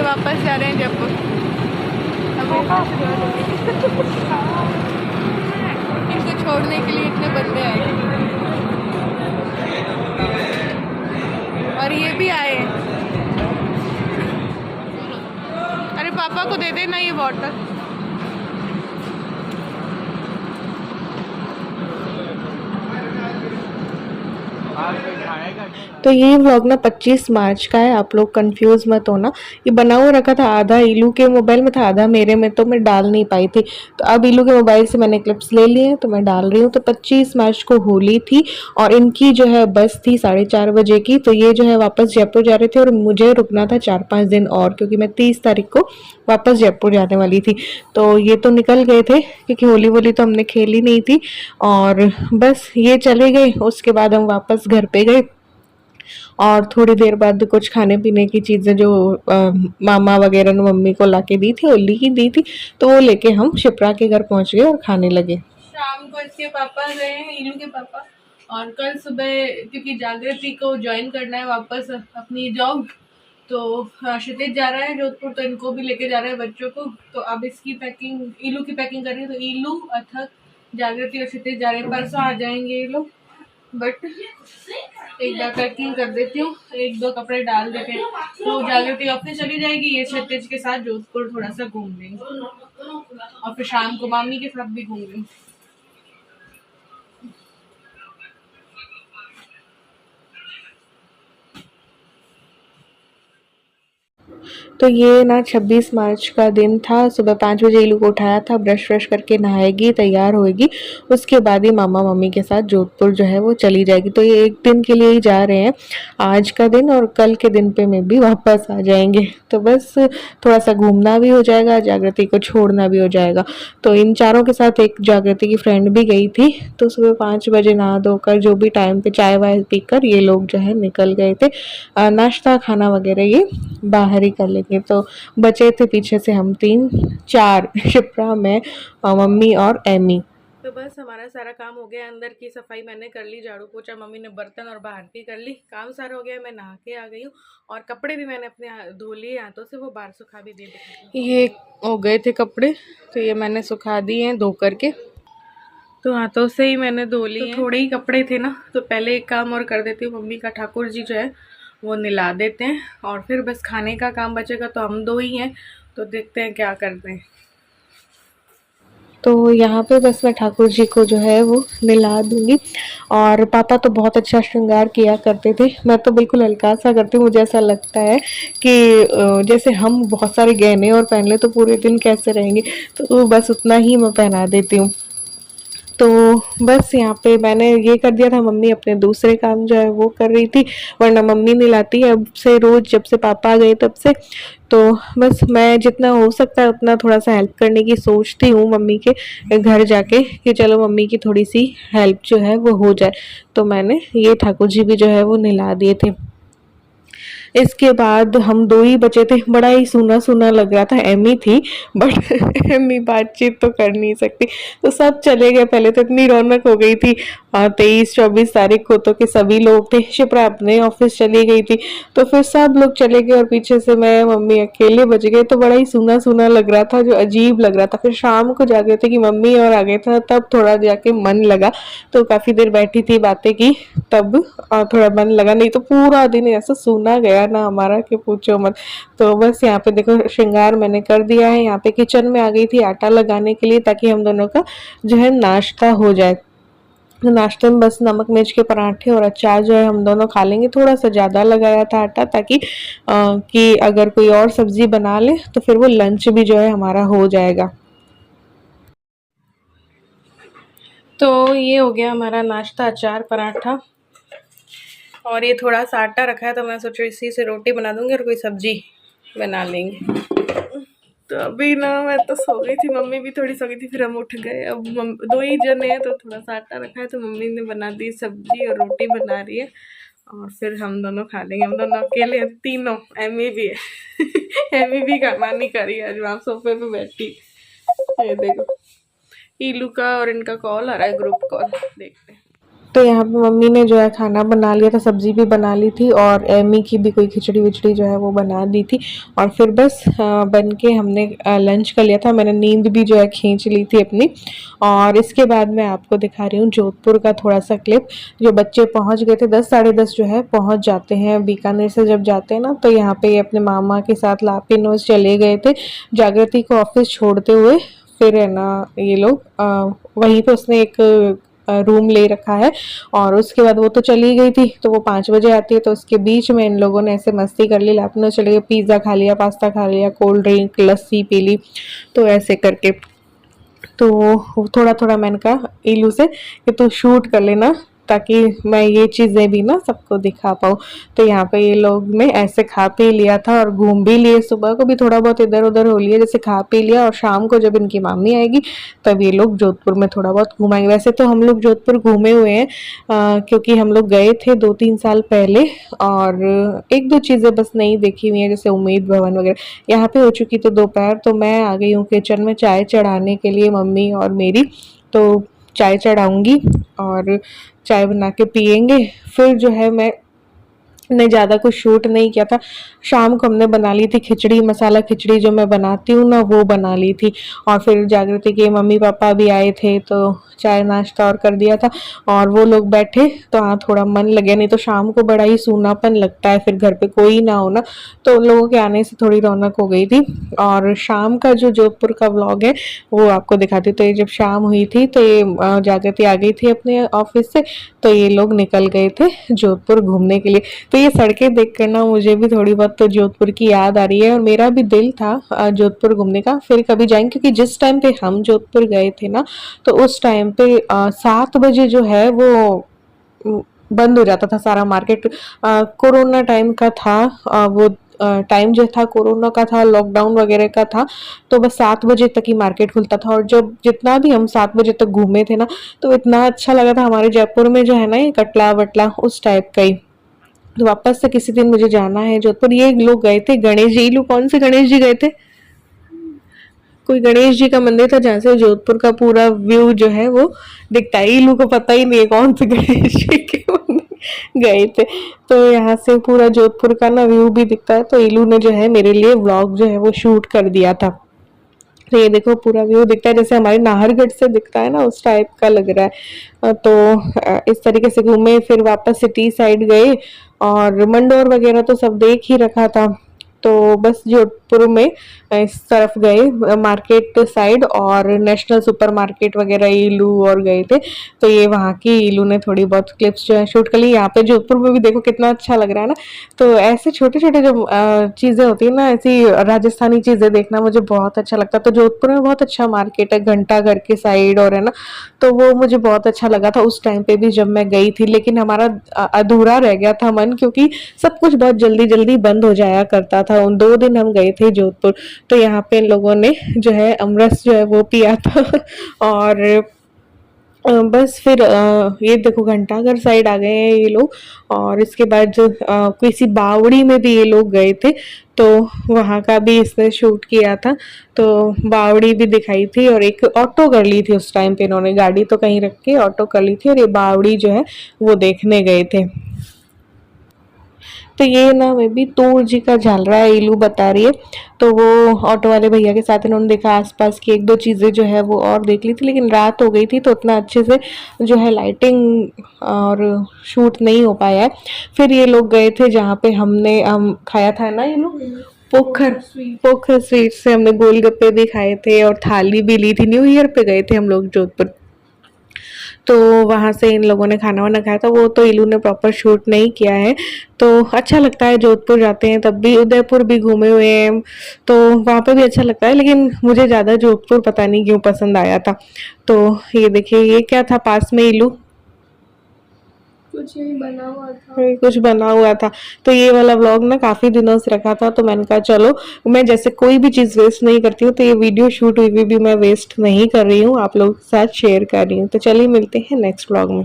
वापस जा रहे हैं जयपुर। इसको छोड़ने के लिए इतने बंदे आए और ये भी आए। अरे पापा को दे देना ये बॉटल। तो ये व्लॉग ना 25 मार्च का है, आप लोग कंफ्यूज मत होना। ये बना हुआ रखा था, आधा इलू के मोबाइल में था, आधा मेरे में, तो मैं डाल नहीं पाई थी। तो अब इलू के मोबाइल से मैंने क्लिप्स ले लिए तो मैं डाल रही हूँ। तो 25 मार्च को होली थी और इनकी जो है बस थी 4:30 बजे की। तो ये जो है वापस जयपुर जा रहे थे और मुझे रुकना था 4-5 दिन और, क्योंकि मैं 30 तारीख को वापस जयपुर जाने वाली थी। तो ये तो निकल गए थे क्योंकि होली वोली तो हमने खेली नहीं थी और बस ये चले गए। उसके बाद हम वापस घर पे गए और थोड़ी देर बाद कुछ खाने पीने की चीज़ें जो मामा वगैरह ने मम्मी को लाके दी थी, होली की दी थी, तो वो लेके हम शिप्रा के घर पहुंच गए और खाने लगे। शाम को इसके पापा गए हैं, इलू के पापा, और कल सुबह क्योंकि जागृति को ज्वाइन करना है वापस अपनी जॉब, तो क्षितिज जा रहा है जोधपुर, तो इनको भी लेके जा रहे हैं बच्चों को। तो अब इसकी पैकिंग, इलू की पैकिंग कर रही है। तो इलू, अथक, जागृति और क्षितिज जा रहे हैं। परसों आ जाएंगे ये लोग, बट एक बार पैकिंग कर देती हूँ, 1-2 कपड़े डाल देते हैं। तो जागृति ऑफिस चली जाएगी, ये क्षितिज के साथ जोधपुर थोड़ा सा घूम लेंगे और फिर शाम को मामी के साथ भी घूम लेंगे। तो ये ना 26 मार्च का दिन था। सुबह 5 बजे इलू को उठाया था, ब्रश व्रश करके नहाएगी, तैयार होएगी, उसके बाद ही मामा मम्मी के साथ जोधपुर जो है वो चली जाएगी। तो ये एक दिन के लिए ही जा रहे हैं, आज का दिन, और कल के दिन पे में भी वापस आ जाएंगे। तो बस थोड़ा सा घूमना भी हो जाएगा, जागृति को छोड़ना भी हो जाएगा। तो इन चारों के साथ एक जागृति की फ्रेंड भी गई थी। तो सुबह 5 बजे नहा धोकर जो भी टाइम पे चाय वाय पीकर ये लोग जो है निकल गए थे। नाश्ता खाना वगैरह ये बाहर ही कर लेंगे। तो बचे थे पीछे से हम 3-4 शिप्रा, मैं, मम्मी और एमी। तो बस हमारा सारा काम हो गया। अंदर की सफाई मैंने कर ली, झाड़ू पोछा मम्मी ने, बर्तन और बाहर की कर ली, काम सारा हो गया। मैं नहा के आ गई हूँ और कपड़े भी मैंने अपने धो लिए हाथों से, वो बाहर सुखा भी दे दी। ये हो गए थे कपड़े, तो ये मैंने सुखा दिए हैं धो करके, तो हाथों से ही मैंने धो लिए। तो थोड़े ही कपड़े थे ना, तो पहले एक काम और कर देती हूँ। मम्मी का ठाकुर जी जो है वो नहला देते हैं और फिर बस खाने का काम बचेगा। तो हम 2 ही हैं, तो देखते हैं क्या करते हैं। तो यहाँ पे बस मैं ठाकुर जी को जो है वो नहला दूंगी। और पापा तो बहुत अच्छा श्रृंगार किया करते थे, मैं तो बिल्कुल हल्का सा करती हूँ। मुझे ऐसा लगता है कि जैसे हम बहुत सारे गहने और पहन ले तो पूरे दिन कैसे रहेंगे, तो बस उतना ही मैं पहना देती हूँ। तो बस यहाँ पे मैंने ये कर दिया था, मम्मी अपने दूसरे काम जो है वो कर रही थी, वरना मम्मी नहीं लाती है अब से रोज़, जब से पापा आ गए तब से। तो बस मैं जितना हो सकता है उतना थोड़ा सा हेल्प करने की सोचती हूँ मम्मी के घर जाके, कि चलो मम्मी की थोड़ी सी हेल्प जो है वो हो जाए। तो मैंने ये ठाकुर जी भी जो है वो नहला दिए थे। इसके बाद हम 2 ही बचे थे। बड़ा ही सूना सूना लग रहा था, एमी थी बट एमी बातचीत तो कर नहीं सकती, तो सब चले गए। पहले तो इतनी रौनक हो गई थी 23-24 तारीख को, तो कि सभी लोग थे। शिप्रा अपने ऑफिस चली गई थी, तो फिर सब लोग चले गए और पीछे से मैं मम्मी अकेले बच गए। तो बड़ा ही सूना सूना लग रहा था, जो अजीब लग रहा था। फिर शाम को जागे थे कि मम्मी और आ गए थे, तब थोड़ा जाके मन लगा। तो काफी देर बैठी थी, बातें की, तब थोड़ा मन लगा, नहीं तो पूरा दिन ऐसा सूना गया ना हमारा कि पूछो मत। तो बस यहाँ पे देखो श्रृंगार मैंने कर दिया है। यहाँ पे किचन में आ गई थी आटा लगाने के लिए, ताकि हम दोनों का जो है नाश्ता हो जाए। तो नाश्ते में बस नमक मिर्च के पराठे और अचार जो है हम दोनों खा लेंगे। थोड़ा सा ज़्यादा लगाया था आटा, ताकि कि अगर कोई और सब्जी बना ले तो फिर वो लंच भी जो है हमारा हो जाएगा। तो ये हो गया हमारा नाश्ता, अचार पराठा, और ये थोड़ा सा आटा रखा है, तो मैं सोच रही इसी से रोटी बना दूंगी और कोई सब्जी बना लेंगे। तो अभी ना मैं तो सो गई थी, मम्मी भी थोड़ी सो गई थी, फिर हम उठ गए। अब 2 ही जने हैं, तो थोड़ा सा आटा रखा है, तो मम्मी ने बना दी सब्जी और रोटी बना रही है, और फिर हम दोनों खा लेंगे। हम दोनों अकेले हैं, तीनों, एमी भी है एमी भी खाना नहीं खा रही है, आज वहाँ सोफे पे बैठी। ये देखो इलू का और इनका कॉल आ रहा है, ग्रुप कॉल, देखते हैं। तो यहाँ पे मम्मी ने जो है खाना बना लिया था, सब्जी भी बना ली थी और एमी की भी कोई खिचड़ी विचड़ी जो है वो बना दी थी। और फिर बस बन के हमने लंच कर लिया था। मैंने नींद भी जो है खींच ली थी अपनी। और इसके बाद मैं आपको दिखा रही हूँ जोधपुर का थोड़ा सा क्लिप। जो बच्चे पहुँच गए थे 10 साढ़े 10 जो है पहुँच जाते हैं बीकानेर से, जब जाते हैं ना तो यहाँ पे अपने मामा के साथ लापिनोज चले गए थे जागृति को ऑफिस छोड़ते हुए। फिर है ना ये लोग वहीं पे उसने एक रूम ले रखा है और उसके बाद वो तो चली गई थी, तो वो 5 बजे आती है। तो उसके बीच में इन लोगों ने ऐसे मस्ती कर ली, लापिनोज चले गए, पिज़्ज़ा खा लिया, पास्ता खा लिया, कोल्ड ड्रिंक लस्सी पी ली। तो ऐसे करके तो थोड़ा थोड़ा मैंने कहा इलू से कि तू शूट कर लेना ताकि मैं ये चीज़ें भी ना सबको दिखा पाऊँ। तो यहाँ पे ये लोग ने ऐसे खा पी लिया था और घूम भी लिए, सुबह को भी थोड़ा बहुत इधर उधर हो लिया, जैसे खा पी लिया। और शाम को जब इनकी मामी आएगी तब ये लोग जोधपुर में थोड़ा बहुत घुमाएंगे। वैसे तो हम लोग जोधपुर घूमे हुए हैं क्योंकि हम लोग गए थे 2-3 साल पहले और 1-2 चीज़ें बस नहीं देखी हुई हैं, जैसे उम्मीद भवन वगैरह। यहाँ पे हो चुकी तो दोपहर, तो मैं आ गई हूँ किचन में चाय चढ़ाने के लिए, मम्मी और मेरी। तो चाय चढ़ाऊंगी और चाय बना के पियेंगे। फिर जो है मैं ने ज़्यादा कुछ शूट नहीं किया था। शाम को हमने बना ली थी खिचड़ी, मसाला खिचड़ी जो मैं बनाती हूँ ना वो बना ली थी। और फिर जागृति के मम्मी पापा भी आए थे तो चाय नाश्ता और कर दिया था और वो लोग बैठे तो हाँ थोड़ा मन लगे, नहीं तो शाम को बड़ा ही सूनापन लगता है, फिर घर पे कोई ना हो ना। तो उन लोगों के आने से थोड़ी रौनक हो गई थी। और शाम का जो जोधपुर का व्लॉग है वो आपको दिखाती हूँ। तो ये जब शाम हुई थी तो ये जागृति आ गई थी अपने ऑफिस से, तो ये लोग निकल गए थे जोधपुर घूमने के लिए। तो ये सड़कें देख कर ना मुझे भी थोड़ी बहुत तो जोधपुर की याद आ रही है और मेरा भी दिल था जोधपुर घूमने का, फिर कभी जाएंगे। क्योंकि जिस टाइम पे हम जोधपुर गए थे ना तो उस टाइम पे 7 बजे जो है वो बंद हो जाता था सारा मार्केट। कोरोना टाइम का था वो टाइम जो था कोरोना का था, लॉकडाउन वगैरह का था। तो बस 7 बजे तक ही मार्केट खुलता था और जब जितना भी हम 7 बजे तक घूमे थे ना तो इतना अच्छा लगा था। हमारे जयपुर में जो है ना ये कटला वटला उस टाइप का ही। तो वापस से किसी दिन मुझे जाना है जोधपुर। ये लोग गए थे गणेश जी, लोग कौन से गणेश जी गए थे? कोई गणेश जी का मंदिर था जहाँ से जोधपुर का पूरा व्यू जो है वो दिखता है। इलू को पता ही नहीं है कौन से गणेश जी के मंदिर गए थे। तो यहाँ से पूरा जोधपुर का ना व्यू भी दिखता है। तो इलू ने जो है मेरे लिए व्लॉग जो है वो शूट कर दिया था। तो ये देखो पूरा व्यू दिखता है जैसे हमारे नाहरगढ़ से दिखता है ना उस टाइप का लग रहा है। तो इस तरीके से घूमे, फिर वापस सिटी साइड गए और मंडोर वगैरह तो सब देख ही रखा था। तो बस जोधपुर में इस तरफ गए मार्केट साइड और नेशनल सुपर मार्केट वगैरह इलू और गए थे। तो ये वहाँ की इलू ने थोड़ी बहुत क्लिप्स जो है शूट कर ली। यहाँ पे जोधपुर में भी देखो कितना अच्छा लग रहा है ना। तो ऐसे छोटे छोटे जो चीज़ें होती है ना, ऐसी राजस्थानी चीज़ें देखना मुझे बहुत अच्छा लगता है। तो जोधपुर में बहुत अच्छा मार्केट है घंटा घर के साइड और है ना, तो वो मुझे बहुत अच्छा लगा था उस टाइम पे भी जब मैं गई थी। लेकिन हमारा अधूरा रह गया था मन, क्योंकि सब कुछ बहुत जल्दी जल्दी बंद हो जाया करता था। उन 2 दिन हम गए थे जोधपुर। तो यहाँ पे इन लोगों ने जो है अमरस जो है वो पिया था और बस फिर ये देखो घंटाघर साइड आ गए हैं ये लोग। और इसके बाद जो किसी बावड़ी में भी ये लोग गए थे तो वहाँ का भी इसने शूट किया था। तो बावड़ी भी दिखाई थी और एक ऑटो कर ली थी उस टाइम पे, इन्होंने गाड़ी तो कहीं रख के ऑटो कर ली थी और ये बावड़ी जो है वो देखने गए थे। तो ये ना मैं भी तूर जी का झाल रहा है इलू बता रही है। तो वो ऑटो वाले भैया के साथ इन्होंने देखा, आसपास की 1-2 चीज़ें जो है वो और देख ली थी। लेकिन रात हो गई थी तो उतना अच्छे से जो है लाइटिंग और शूट नहीं हो पाया है। फिर ये लोग गए थे जहाँ पे हम खाया था ना ये लोग पोखर पोखर स्वीट से हमने गोलगप्पे भी खाए थे और थाली भी ली थी। न्यू ईयर पे गए थे हम लोग जोधपुर। तो वहाँ से इन लोगों ने खाना वाना खाया था। वो तो इलू ने प्रॉपर शूट नहीं किया है। तो अच्छा लगता है जोधपुर जाते हैं तब भी, उदयपुर भी घूमे हुए हैं तो वहाँ पे भी अच्छा लगता है। लेकिन मुझे ज़्यादा जोधपुर पता नहीं क्यों पसंद आया था। तो ये देखिए ये क्या था पास में इलू, कुछ बना हुआ था। तो ये वाला व्लॉग ना काफ़ी दिनों से रखा था तो मैंने कहा चलो, मैं जैसे कोई भी चीज़ वेस्ट नहीं करती हूँ तो ये वीडियो शूट हुई भी मैं वेस्ट नहीं कर रही हूँ, आप लोगों के साथ शेयर कर रही हूँ। तो चलिए मिलते हैं नेक्स्ट व्लॉग में।